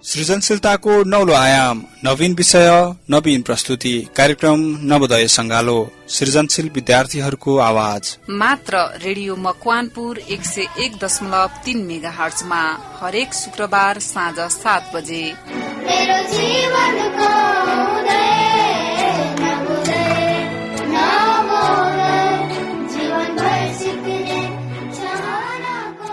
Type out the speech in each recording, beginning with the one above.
सृजनशीलताको नौलो आयाम, नवीन विषय, नवीन प्रस्तुति, कार्यक्रम नवोदय संगालो, सृजनशील विद्यार्थीहरूको आवाज। मात्र रेडियो मकवानपुर 101.3 मेगाहर्जमा हरेक शुक्रबार साँझ 7 बजे। मेरो जीवनको उदय नवोदय नवोदय जीवनभर सिक्ने चाहनाको।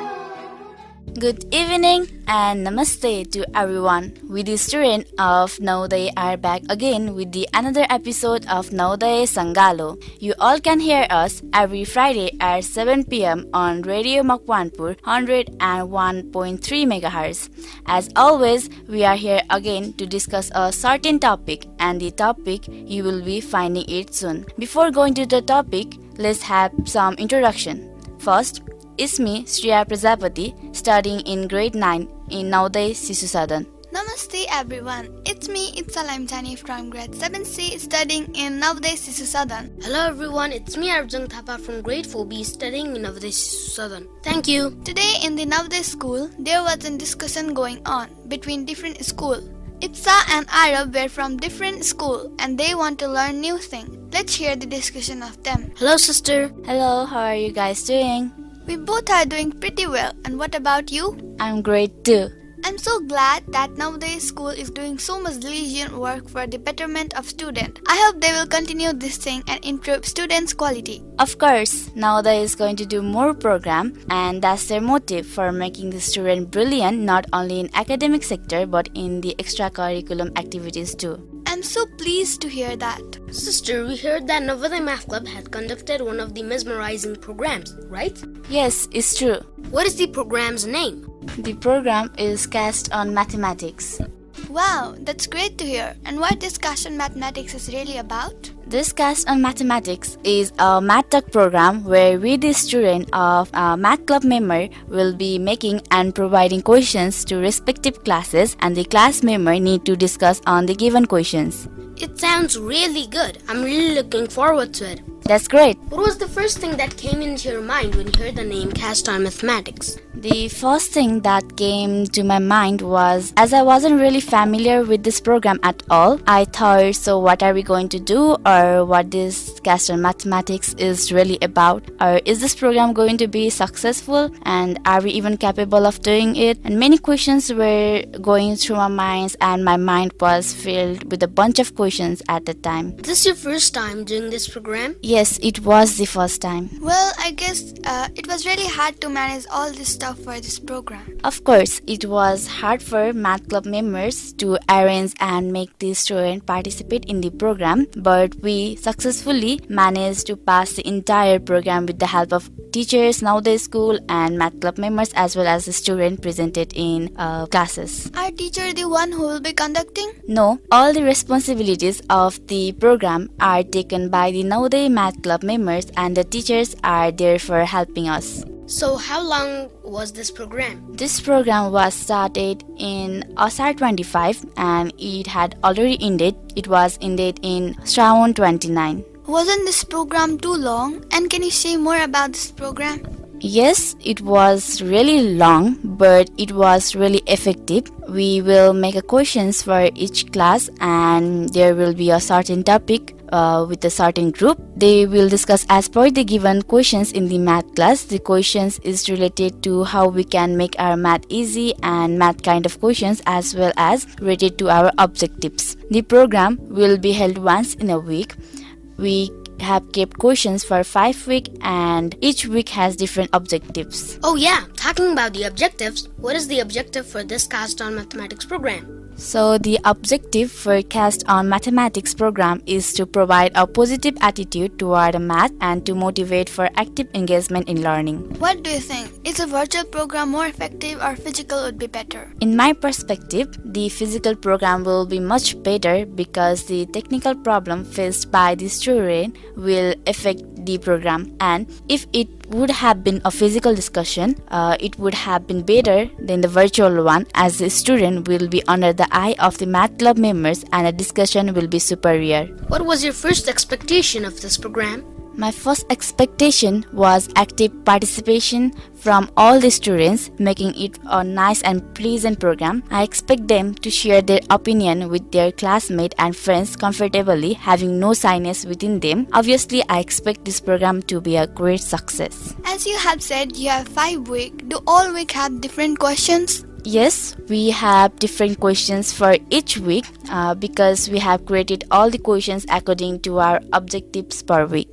Good evening and namaste to everyone. We the student of Navodaya are back again with the another episode of Navodaya Sangalo. You all can hear us every Friday at 7 p.m. on Radio Makwanpur 101.3 MHz. As always, we are here again to discuss a certain topic, and the topic you will be finding it soon. Before going to the topic, let's have some introduction. First, it's me, Shriya Prajapati, studying in grade 9 in Navodaya Sishu Sadan. Namaste everyone, it's me Itza Limtani from grade 7C studying in Navodaya Sishu Sadan. Hello everyone, it's me Arjun Thapa from grade 4B studying in Navodaya Sishu Sadan. Thank you. Today in the Navodaya school, there was a discussion going on between different schools. Itza and Arab were from different school and they want to learn new things. Let's hear the discussion of them. Hello sister. Hello, how are you guys doing? We both are doing pretty well, and what about you? I'm great too. I'm so glad that Navodaya school is doing so much diligent work for the betterment of students. I hope they will continue this thing and improve students' quality. Of course, Navodaya is going to do more program, and that's their motive for making the student brilliant not only in academic sector but in the extracurriculum activities too. I'm so pleased to hear that. Sister, we heard that Navodaya Math Club had conducted one of the mesmerizing programs, right? Yes, it's true. What is the program's name? The program is Cast on Mathematics. Wow, that's great to hear. And what this Cast on Mathematics is really about? This Cast on Mathematics is a math talk program where we, the student of a math club member, will be making and providing questions to respective classes, and the class member need to discuss on the given questions. It sounds really good. I'm really looking forward to it. That's great. What was the first thing that came into your mind when you heard the name Cast on Mathematics? The first thing that came to my mind was, as I wasn't really familiar with this program at all, I thought, so what are we going to do, or what this Cast on Mathematics is really about, or is this program going to be successful, and are we even capable of doing it? And many questions were going through my mind, and my mind was filled with a bunch of questions at the time. Is this your first time doing this program? Yes, it was the first time. Well, I guess it was really hard to manage all this stuff for this program. Of course, it was hard for math club members to arrange and make the student participate in the program, but we successfully managed to pass the entire program with the help of teachers, Navodaya school, and math club members, as well as the student presented in classes. Are teacher the one who will be conducting? No, all the responsibilities of the program are taken by the Navodaya math club members, and the teachers are there for helping us. So how long was this program? This program was started in Asar 25 and it had already ended. It was ended in Shravan 29. Wasn't this program too long? And can you say more about this program? Yes, it was really long, but it was really effective. We will make a questions for each class, and there will be a certain topic with a certain group. They will discuss as per the given questions in the math class. The questions is related to how we can make our math easy and math kind of questions, as well as related to our objectives. The program will be held once in a week. We have kept questions for 5 weeks, and each week has different objectives. Oh yeah, talking about the objectives, what is the objective for this Cast on Mathematics program? So the objective for Cast on Mathematics program is to provide a positive attitude toward math and to motivate for active engagement in learning. What do you think? Is a virtual program more effective or physical would be better? In my perspective, the physical program will be much better because the technical problem faced by the student will affect the program, and if it would have been a physical discussion, it would have been better than the virtual one, as the student will be under the eye of the math club members and a discussion will be superior. What was your first expectation of this program? My first expectation was active participation from all the students, making it a nice and pleasant program. I expect them to share their opinion with their classmates and friends comfortably, having no shyness within them. Obviously, I expect this program to be a great success. As you have said, you have 5 weeks. Do all week have different questions? Yes, we have different questions for each week because we have created all the questions according to our objectives per week.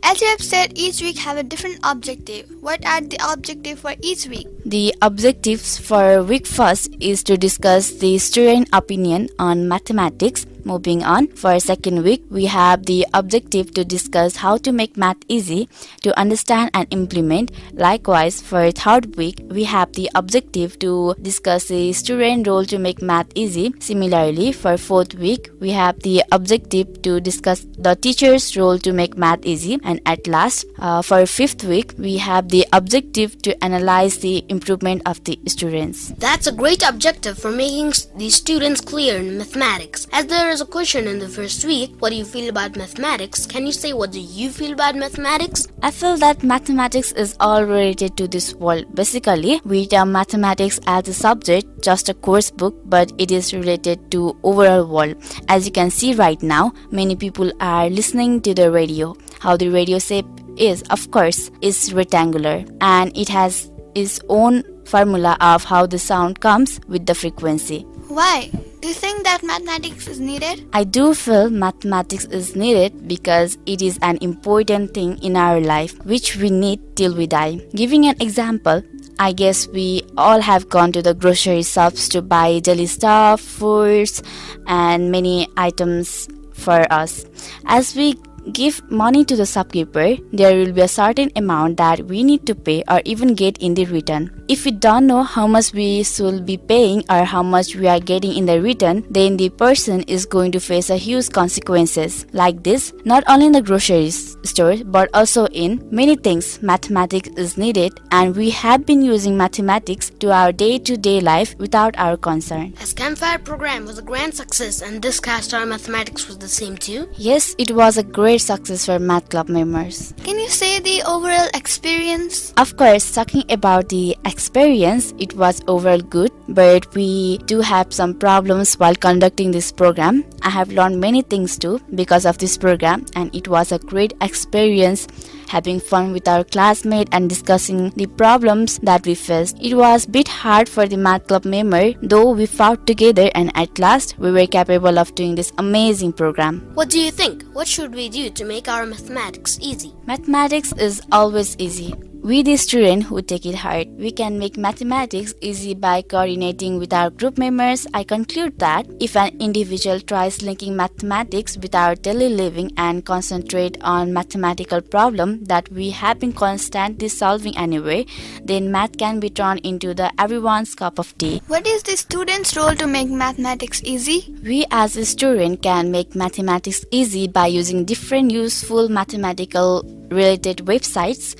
As you have said, each week have a different objective. What are the objectives for each week? The objectives for week first is to discuss the student opinion on mathematics. Moving on, for second week, we have the objective to discuss how to make math easy to understand and implement. Likewise, for third week, we have the objective to discuss the student role to make math easy. Similarly, for fourth week, we have the objective to discuss the teacher's role to make math easy. And at last, for fifth week, we have the objective to analyze the improvement of the students. That's a great objective for making the students clear in mathematics. As there is a question in the first week, what do you feel about mathematics? Can you say what do you feel about mathematics? I feel that mathematics is all related to this world. Basically, we term mathematics as a subject, just a course book, but it is related to overall world. As you can see right now, many people are listening to the radio. How the radio shape is, of course, is rectangular, and it has its own formula of how the sound comes with the frequency. Why? Do you think that mathematics is needed? I do feel mathematics is needed because it is an important thing in our life which we need till we die. Giving an example, I guess we all have gone to the grocery shops to buy daily stuff, foods, and many items for us. As we give money to the shopkeeper, there will be a certain amount that we need to pay or even get in the return. If we don't know how much we should be paying or how much we are getting in the return, then the person is going to face a huge consequences. Like this, not only in the grocery store but also in many things, mathematics is needed, and we have been using mathematics to our day-to-day life without our concern. As Campfire program was a grand success and this cast our mathematics was the same too. Yes, it was a great success for Math Club members. Can you say the overall experience? Of course, talking about the experience, it was overall good, but we do have some problems while conducting this program. I have learned many things too because of this program, and it was a great experience having fun with our classmates and discussing the problems that we faced. It was a bit hard for the Math Club member, though we fought together and at last we were capable of doing this amazing program. What do you think? What should we do to make our mathematics easy? Mathematics is always easy. We the students who take it hard, we can make mathematics easy by coordinating with our group members. I conclude that if an individual tries linking mathematics with our daily living and concentrate on mathematical problem that we have been constantly solving anyway, then math can be turned into the everyone's cup of tea. What is the student's role to make mathematics easy? We as a student can make mathematics easy by using different useful mathematical related websites,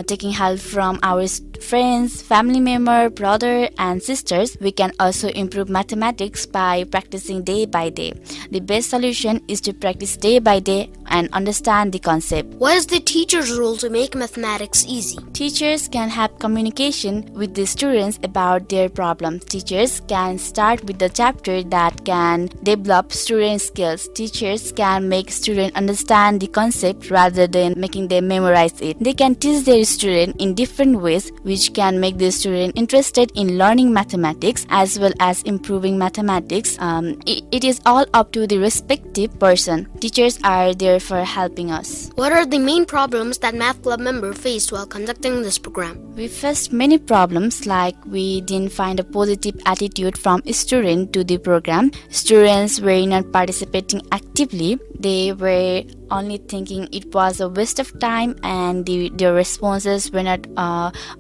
taking help from our friends, family member, brother and sisters. We can also improve mathematics by practicing day by day. The best solution is to practice day by day and understand the concept. What is the teacher's role to make mathematics easy? Teachers can have communication with the students about their problems. Teachers can start with the chapter that can develop student skills. Teachers can make students understand the concept rather than making them memorize it. They can teach their students in different ways, which can make the student interested in learning mathematics as well as improving mathematics. It is all up to the respective person. Teachers are there for helping us. What are the main problems that Math Club member faced while conducting this program? We faced many problems, like we didn't find a positive attitude from students to the program. Students were not participating actively. They were only thinking it was a waste of time, and their responses were not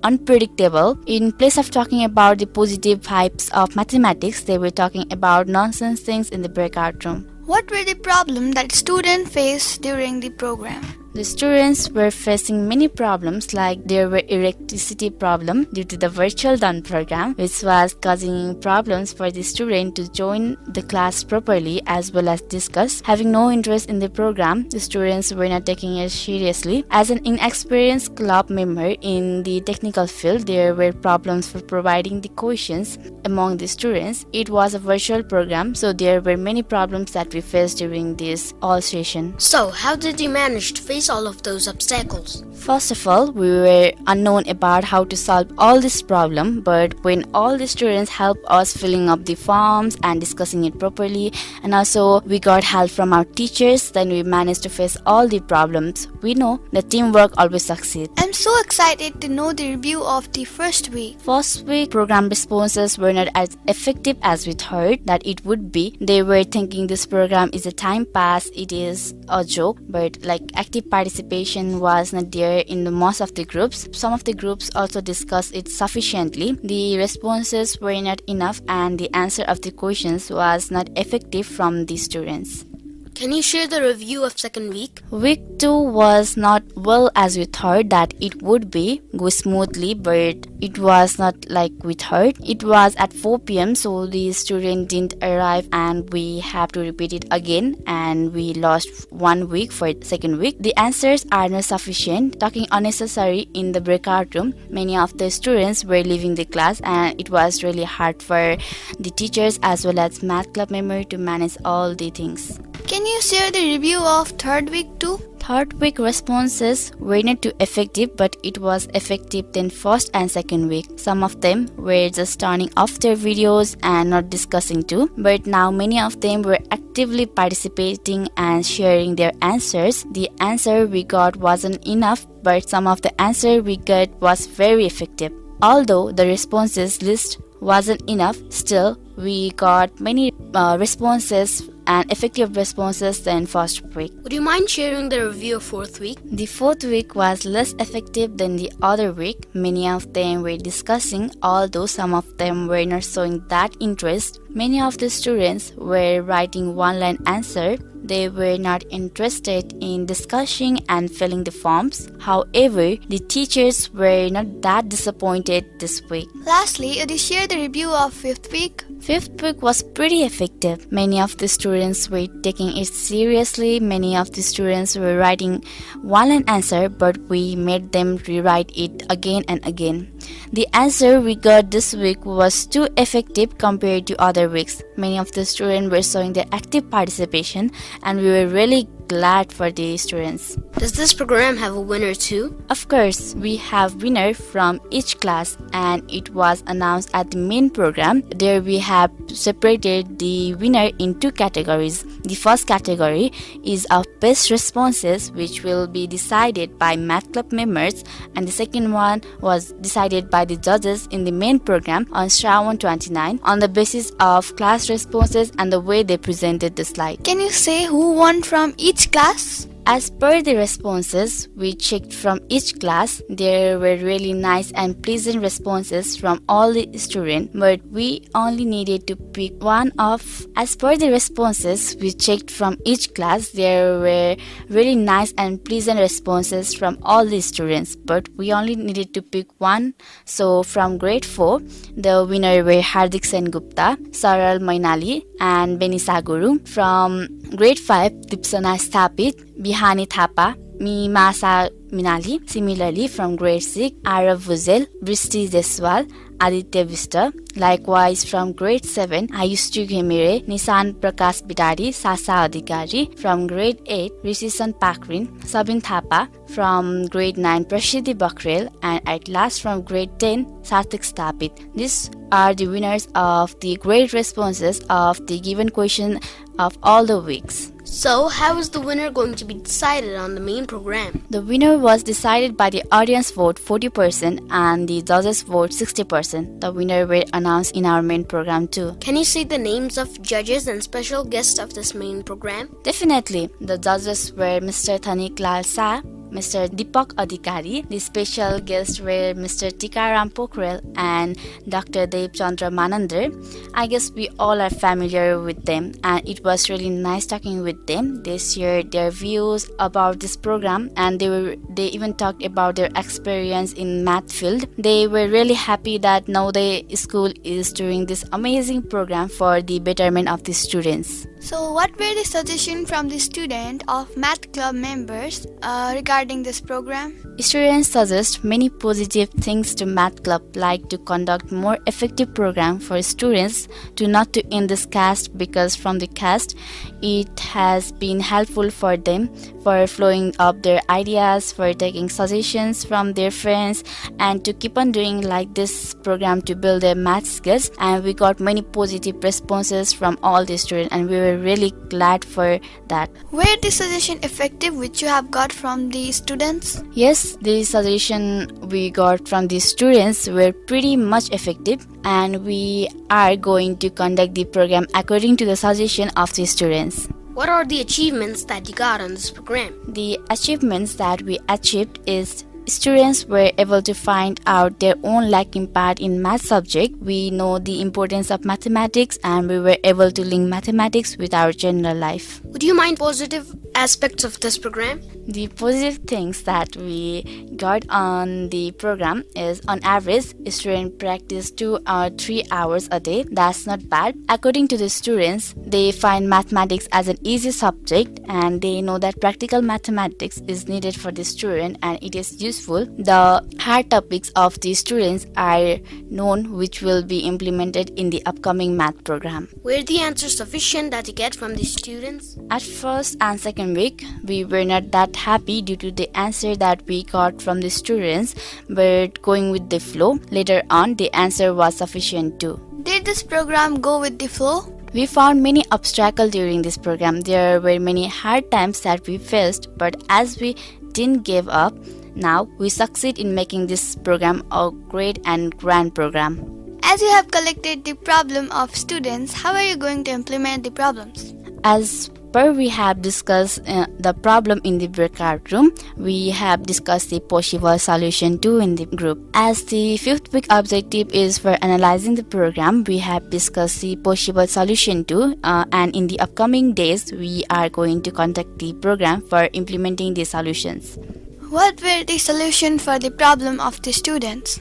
unpredictable. In place of talking about the positive vibes of mathematics, they were talking about nonsense things in the breakout room. What were the problems that students faced during the program? The students were facing many problems, like there were electricity problem due to the virtual done program, which was causing problems for the student to join the class properly as well as discuss. Having no interest in the program, the students were not taking it seriously. As an inexperienced club member in the technical field, there were problems for providing the questions among the students. It was a virtual program, so there were many problems that we faced during this all session. So, how did you manage to face all of those obstacles? First of all, we were unknown about how to solve all this problem, but when all the students helped us filling up the forms and discussing it properly, and also we got help from our teachers, then we managed to face all the problems. We know that teamwork always succeeds. I'm so excited to know the review of the first week. First week, program responses were not as effective as we thought that it would be. They were thinking this program is a time pass, it is a joke, but like active participation was not there in the most of the groups. Some of the groups also discussed it sufficiently. The responses were not enough and the answer of the questions was not effective from the students. Can you share the review of second week? Week 2 was not well as we thought that it would be, go smoothly, but it was not like we thought. It was at 4 p.m. so the student didn't arrive and we have to repeat it again and we lost 1 week for second week. The answers are not sufficient, talking unnecessary in the breakout room. Many of the students were leaving the class and it was really hard for the teachers as well as math club member to manage all the things. Can you share the review of third week too? Third week responses were not too effective, but it was effective than first and second week. Some of them were just turning off their videos and not discussing too, but now many of them were actively participating and sharing their answers. The answer we got wasn't enough, but some of the answer we got was very effective. Although the responses list wasn't enough, still we got many responses and effective responses than first week. Would you mind sharing the review of fourth week? The fourth week was less effective than the other week. Many of them were discussing, although some of them were not showing that interest. Many of the students were writing one-line answer. They were not interested in discussing and filling the forms. However, the teachers were not that disappointed this week. Lastly, would you share the review of fifth week? Fifth week was pretty effective. Many of the students were taking it seriously. Many of the students were writing one-line answer, but we made them rewrite it again and again. The answer we got this week was too effective compared to other weeks. Many of the students were showing their active participation and we were really glad for the students. Does this program have a winner too? Of course, we have winner from each class and it was announced at the main program. There we have separated the winner in two categories. The first category is of best responses, which will be decided by math club members, and the second one was decided by the judges in the main program on Shravan 29 on the basis of class responses and the way they presented the slide. Can you say who won from each class? As per the responses we checked from each class, there were really nice and pleasant responses from all the students, but we only needed to pick one of. As per the responses we checked from each class, there were really nice and pleasant responses from all the students, but we only needed to pick one. So from grade 4, the winner were Hardik Sen Gupta, Saral Mainali and Benisa Guru. From grade 5, Dipsana Sthapit, Bihani Thapa, Mimasa Minali. Similarly, from grade 6, Arav Vuzel, Bristi Deswal, Aditya Vista. Likewise, from grade 7, Ayushri Ghemire, Nisan Prakash Bidari, Sasa Adhikari. From grade 8, Rishisan Pakrin, Sabin Thapa. From grade 9, Prashidi Bakrel. And at last, from grade 10, Sarthik Sthapit. These are the winners of the grade responses of the given question of all the weeks. So, how is the winner going to be decided on the main program? The winner was decided by the audience vote 40% and the judges vote 60%. The winner were announced in our main program too. Can you say the names of judges and special guests of this main program? Definitely, the judges were Mr. Thanik Lal Sa, Mr. Deepak Adhikari. The special guests were Mr. Tikaram Pokhrel and Dr. Dev Chandra Manandar. I guess we all are familiar with them, and it was really nice talking with them. They shared their views about this program, and they even talked about their experience in math field. They were really happy that Navodaya school is doing this amazing program for the betterment of the students. So, what were the suggestions from the student of Math Club members regarding this program? Students suggest many positive things to Math Club, like to conduct more effective program for students to not to end this cast, because from the cast it has been helpful for them for flowing up their ideas, for taking suggestions from their friends, and to keep on doing like this program to build their math skills. And we got many positive responses from all the students, and we were really glad for that. Were the suggestion effective which you have got from the students? Yes, the suggestion we got from the students were pretty much effective, and we are going to conduct the program according to the suggestion of the students. What are the achievements that you got on this program? The achievements that we achieved is students were able to find out their own lacking part in math subject. We know the importance of mathematics, and we were able to link mathematics with our general life. Would you mind positive aspects of this program? The positive things that we got on the program is, on average, students practice 2 or 3 hours a day. That's not bad. According to the students, they find mathematics as an easy subject, and they know that practical mathematics is needed for the student and it is useful. The hard topics of the students are known, which will be implemented in the upcoming math program. Were the answers sufficient that you get from the students? At first and second week, we were not that happy due to the answer that we got from the students, but going with the flow. Later on, the answer was sufficient too. Did this program go with the flow? We found many obstacles during this program. There were many hard times that we faced, but as we didn't give up, now we succeed in making this program a great and grand program. As you have collected the problem of students, how are you going to implement the problems? As per we have discussed the problem in the breakout room, we have discussed the possible solution too in the group. As the 5th week objective is for analyzing the program, we have discussed the possible solution too, and in the upcoming days we are going to conduct the program for implementing the solutions. What were the solution for the problem of the students?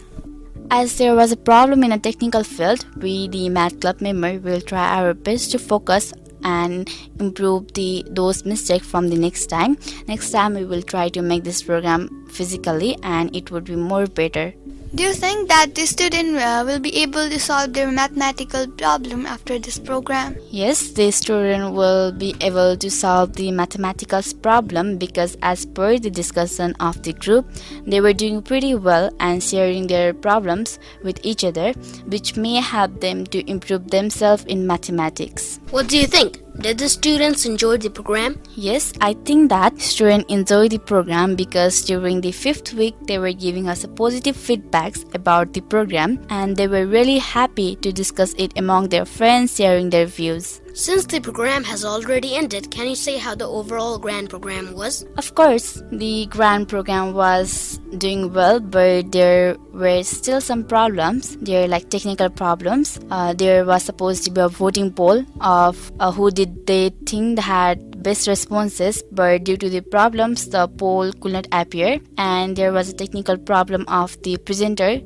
As there was a problem in a technical field, we, the Math Club member, will try our best to focus and improve those mistakes from the next time. Next time we will try to make this program physically, and it would be more better. Do you think that the student will be able to solve their mathematical problem after this program? Yes, the student will be able to solve the mathematical problem, because as per the discussion of the group, they were doing pretty well and sharing their problems with each other, which may help them to improve themselves in mathematics. What do you think? Did the students enjoy the program? Yes, I think that students enjoy the program, because during the 5th week they were giving us a positive feedbacks about the program, and they were really happy to discuss it among their friends, sharing their views. Since the program has already ended, can you say how the overall grand program was? Of course, the grand program was doing well, but there were still some problems. There are like technical problems. There was supposed to be a voting poll of who did they think had best responses, but due to the problems, the poll could not appear, and there was a technical problem of the presenter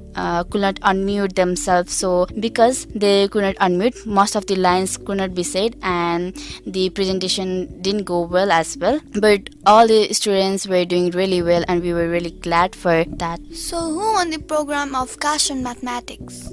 could not unmute themselves. So because they could not unmute, most of the lines could not be said, and the presentation didn't go well as well. But all the students were doing really well, and we were really glad for that. So who won the program of Cash and Mathematics?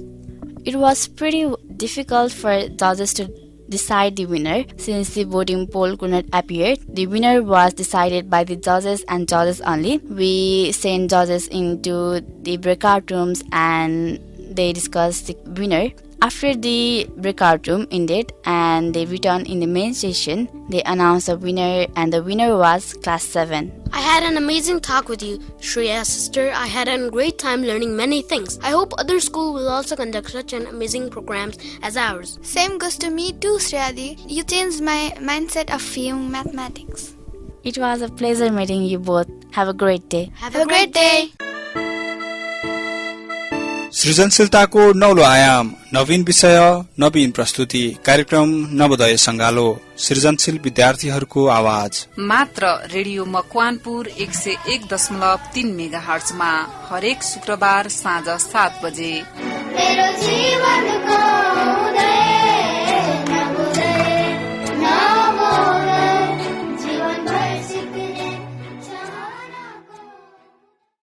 It was pretty difficult for judges to decide the winner, since the voting poll could not appear. The winner was decided by the judges and judges only. We sent judges into the breakout rooms and they discussed the winner. After the breakout room ended and they returned in the main session, they announced a winner, and the winner was Class 7. I had an amazing talk with you, Shreya sister. I had a great time learning many things. I hope other schools will also conduct such an amazing programs as ours. Same goes to me too, Shreyadi. You changed my mindset of viewing mathematics. It was a pleasure meeting you both, Have a great day. Have a great day. सृजनशीलताको नौलो आयाम, नवीन विषय, नवीन प्रस्तुति। कार्यक्रम नवोदय संगालो, सृजनशील विद्यार्थीहरूको आवाज। मात्र radio Makwanpur 101.3 मेगाहर्ट्जमा हरेक शुक्रबार साँझ 7 बजे। मेरो जीवनको उदय